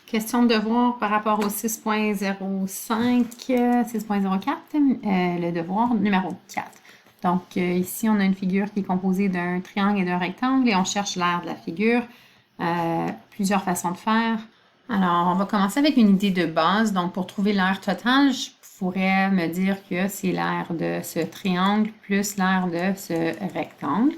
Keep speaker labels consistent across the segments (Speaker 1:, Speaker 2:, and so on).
Speaker 1: Question de devoir par rapport au 6.05, 6.04, le devoir numéro 4. Donc, ici, on a une figure qui est composée d'un triangle et d'un rectangle et on cherche l'aire de la figure. Plusieurs façons de faire. Alors, on va commencer avec une idée de base. Donc, pour trouver l'aire totale, je pourrais me dire que c'est l'aire de ce triangle plus l'aire de ce rectangle.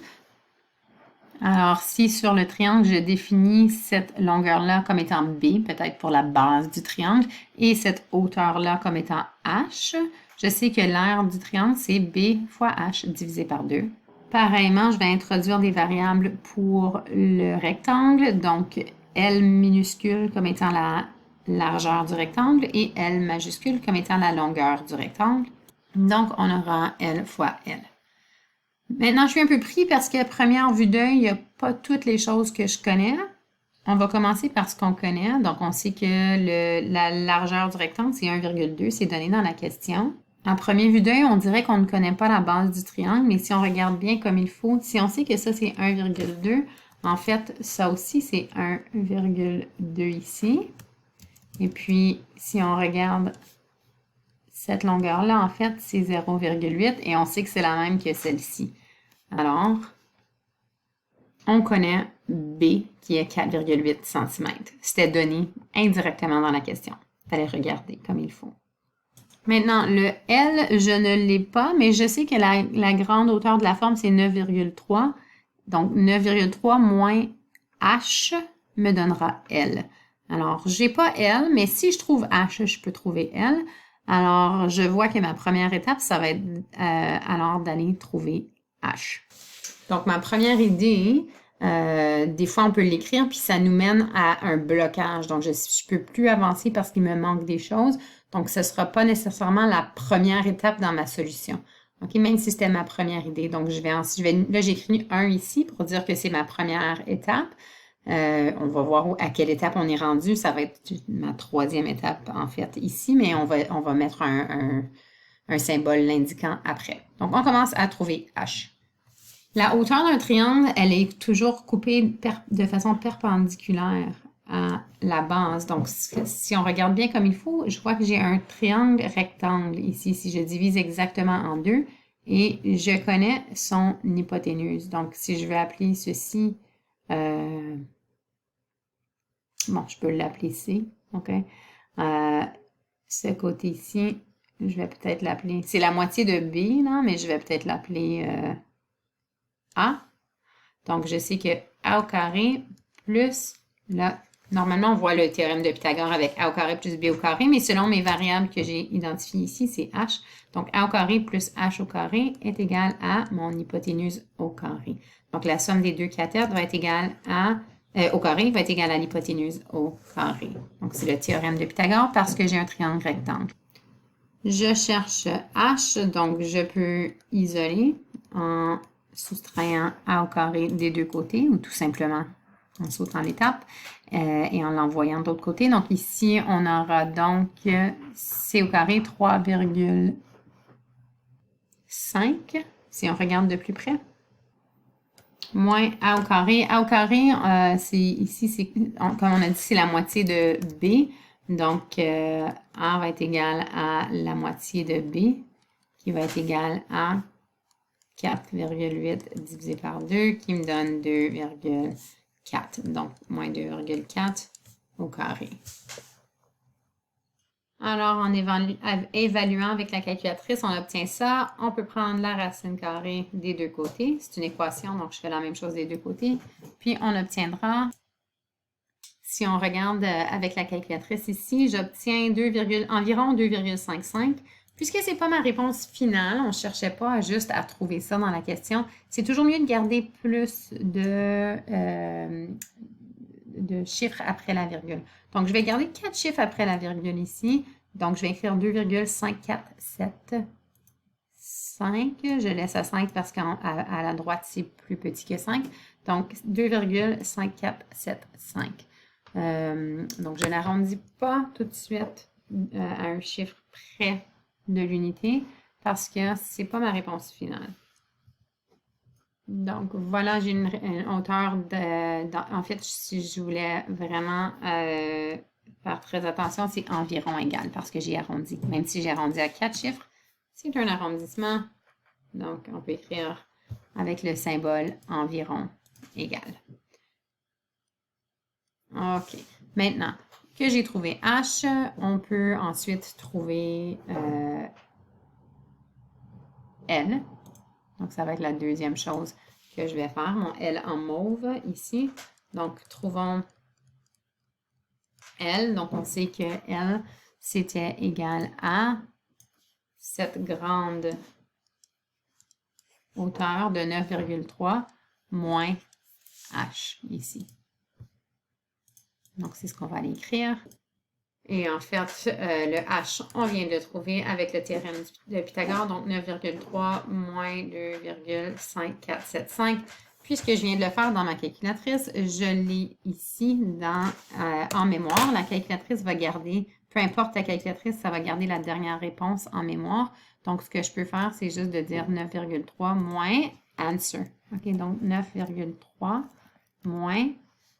Speaker 1: Alors, si sur le triangle, je définis cette longueur-là comme étant B, peut-être pour la base du triangle, et cette hauteur-là comme étant H, je sais que l'aire du triangle, c'est B fois H divisé par 2. Pareillement, je vais introduire des variables pour le rectangle, donc L minuscule comme étant la largeur du rectangle et L majuscule comme étant la longueur du rectangle. Donc, on aura L fois L. Maintenant, je suis un peu pris parce qu'à première vue d'œil, il n'y a pas toutes les choses que je connais. On va commencer par ce qu'on connaît. Donc, on sait que la largeur du rectangle, c'est 1,2. C'est donné dans la question. À première vue d'œil, on dirait qu'on ne connaît pas la base du triangle, mais si on regarde bien comme il faut, si on sait que ça, c'est 1,2, en fait, ça aussi, c'est 1,2 ici. Et puis, si on regarde cette longueur-là, en fait, c'est 0,8 et on sait que c'est la même que celle-ci. Alors, on connaît B qui est 4,8 cm. C'était donné indirectement dans la question. Il fallait regarder comme il faut. Maintenant, le L, je ne l'ai pas, mais je sais que la grande hauteur de la forme, c'est 9,3. Donc, 9,3 moins H me donnera L. Alors, j'ai pas L, mais si je trouve H, je peux trouver L. Alors, je vois que ma première étape, ça va être alors d'aller trouver H. Donc, ma première idée, des fois, on peut l'écrire, puis ça nous mène à un blocage. Donc, je ne peux plus avancer parce qu'il me manque des choses. Donc, ce ne sera pas nécessairement la première étape dans ma solution. OK, même si c'était ma première idée. Donc, là, j'ai écrit 1 ici pour dire que c'est ma première étape. On va voir à quelle étape on est rendu. Ça va être ma troisième étape, en fait, ici, mais on va mettre un symbole l'indiquant après. Donc, on commence à trouver H. La hauteur d'un triangle, elle est toujours coupée de façon perpendiculaire à la base. Donc, si on regarde bien comme il faut, je vois que j'ai un triangle rectangle ici, si je divise exactement en deux, et je connais son hypoténuse. Donc, si je veux appeler ceci, bon, je peux l'appeler C, OK? Ce côté-ci, je vais peut-être l'appeler, c'est la moitié de B, là, mais je vais peut-être l'appeler A. Donc, je sais que A au carré plus, là, normalement, on voit le théorème de Pythagore avec A au carré plus B au carré, mais selon mes variables que j'ai identifiées ici, c'est H. Donc, A au carré plus H au carré est égal à mon hypoténuse au carré. Donc, la somme des deux cathètes va être égale au carré va être égale à l'hypoténuse au carré. Donc, c'est le théorème de Pythagore parce que j'ai un triangle rectangle. Je cherche H, donc je peux isoler en soustrayant A au carré des deux côtés ou tout simplement en sautant l'étape et en l'envoyant de l'autre côté. Donc ici, on aura donc C au carré 3,5 si on regarde de plus près. Moins A au carré. A au carré, ici, comme on a dit, c'est la moitié de B. Donc, A va être égal à la moitié de B, qui va être égal à 4,8 divisé par 2, qui me donne 2,4. Donc, moins 2,4 au carré. Alors, en évaluant avec la calculatrice, on obtient ça. On peut prendre la racine carrée des deux côtés. C'est une équation, donc je fais la même chose des deux côtés. Puis, on obtiendra, si on regarde avec la calculatrice ici, j'obtiens environ 2,55. Puisque ce n'est pas ma réponse finale, on ne cherchait pas juste à trouver ça dans la question, c'est toujours mieux de garder plus de chiffres après la virgule. Donc, je vais garder 4 chiffres après la virgule ici. Donc, je vais écrire 2,547,5. Je laisse à 5 parce qu'à la droite, c'est plus petit que 5. Donc, 2,5475. Donc, je n'arrondis pas tout de suite à un chiffre près de l'unité parce que ce n'est pas ma réponse finale. Donc, voilà, j'ai une hauteur en fait, si je voulais vraiment très attention, c'est environ égal parce que j'ai arrondi. Même si j'ai arrondi à 4 chiffres, c'est un arrondissement. Donc, on peut écrire avec le symbole environ égal. OK. Maintenant que j'ai trouvé H, on peut ensuite trouver L. Donc, ça va être la deuxième chose que je vais faire. Mon L en mauve ici. Donc, trouvons L. Donc, on sait que L, c'était égal à cette grande hauteur de 9,3 moins H ici. Donc, c'est ce qu'on va aller écrire. Et en fait, le H, on vient de le trouver avec le théorème de Pythagore, donc 9,3 moins 2,5475. Puisque je viens de le faire dans ma calculatrice, je l'ai ici en mémoire. La calculatrice va garder, peu importe la calculatrice, ça va garder la dernière réponse en mémoire. Donc, ce que je peux faire, c'est juste de dire 9,3 moins answer. OK, donc 9,3 moins...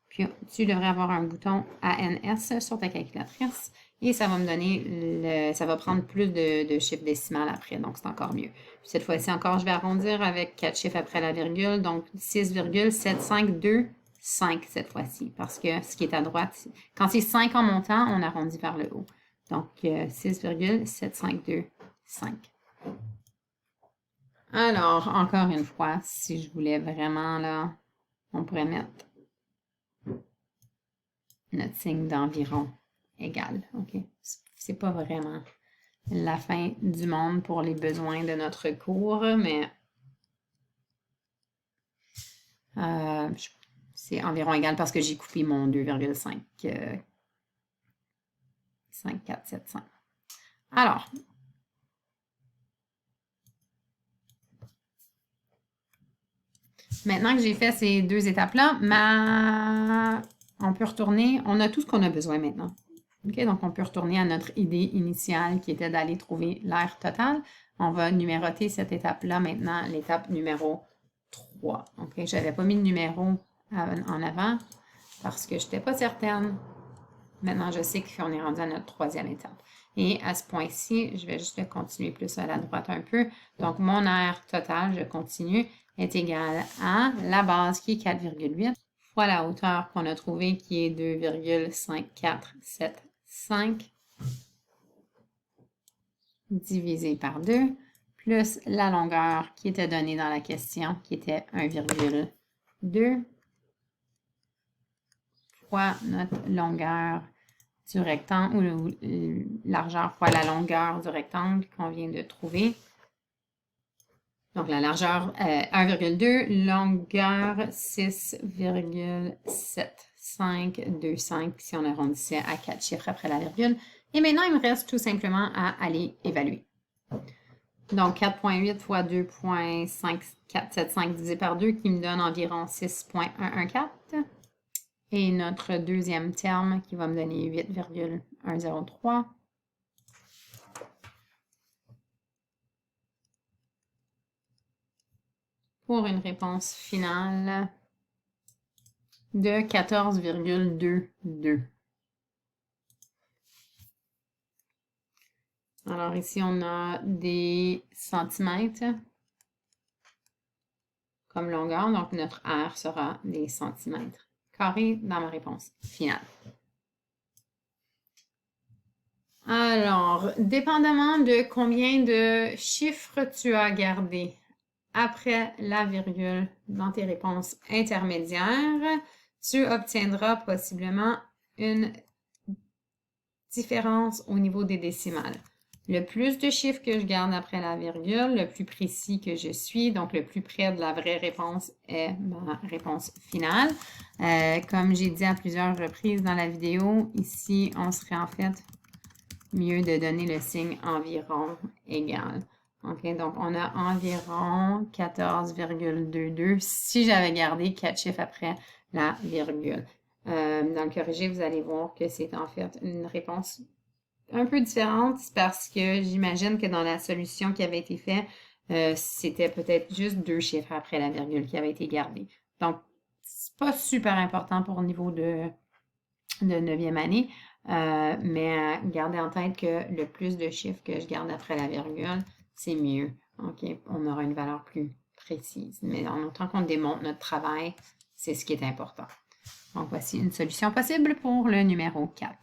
Speaker 1: Puis, tu devrais avoir un bouton ANS sur ta calculatrice et ça va me donner ça va prendre plus de chiffres décimales après, donc c'est encore mieux. Puis cette fois-ci encore, je vais arrondir avec 4 chiffres après la virgule, donc 6,7525 cette fois-ci, parce que ce qui est à droite, quand c'est 5 en montant, on arrondit vers le haut. Donc, 6,7525. Alors, encore une fois, si je voulais vraiment, là, on pourrait mettre notre signe d'environ égal. OK? C'est pas vraiment la fin du monde pour les besoins de notre cours, mais c'est environ égal parce que j'ai coupé mon 2,5 5475. Alors, maintenant que j'ai fait ces deux étapes-là, on peut retourner, on a tout ce qu'on a besoin maintenant. OK, donc on peut retourner à notre idée initiale qui était d'aller trouver l'aire totale. On va numéroter cette étape-là maintenant, l'étape numéro 3. OK, je n'avais pas mis de numéro en avant parce que je n'étais pas certaine. Maintenant, je sais qu'on est rendu à notre troisième étape. Et à ce point-ci, je vais juste le continuer plus à la droite un peu. Donc, mon aire totale, je continue, est égal à la base qui est 4,8 fois la hauteur qu'on a trouvée qui est 2,5475 divisé par 2 plus la longueur qui était donnée dans la question qui était 1,2 fois notre longueur du rectangle ou largeur fois la longueur du rectangle qu'on vient de trouver. Donc, la largeur 1,2, longueur 6,7525 si on arrondissait à 4 chiffres après la virgule. Et maintenant, il me reste tout simplement à aller évaluer. Donc, 4,8 fois 2,5475 divisé par 2 qui me donne environ 6,114. Et notre deuxième terme qui va me donner 8,103. Pour une réponse finale de 14,22. Alors ici, on a des centimètres comme longueur, donc notre R sera des centimètres carrés dans ma réponse finale. Alors, dépendamment de combien de chiffres tu as gardé après la virgule dans tes réponses intermédiaires, tu obtiendras possiblement une différence au niveau des décimales. Le plus de chiffres que je garde après la virgule, le plus précis que je suis, donc le plus près de la vraie réponse est ma réponse finale. Comme j'ai dit à plusieurs reprises dans la vidéo, ici, on serait en fait mieux de donner le signe environ égal. OK, donc on a environ 14,22 si j'avais gardé 4 chiffres après la virgule. Dans le corrigé, vous allez voir que c'est en fait une réponse un peu différente parce que j'imagine que dans la solution qui avait été faite, c'était peut-être juste 2 chiffres après la virgule qui avaient été gardés. Donc, c'est pas super important pour le niveau de 9e année. Mais gardez en tête que le plus de chiffres que je garde après la virgule, c'est mieux. OK? On aura une valeur plus précise. Mais en autant qu'on démontre notre travail, c'est ce qui est important. Donc, voici une solution possible pour le numéro 4.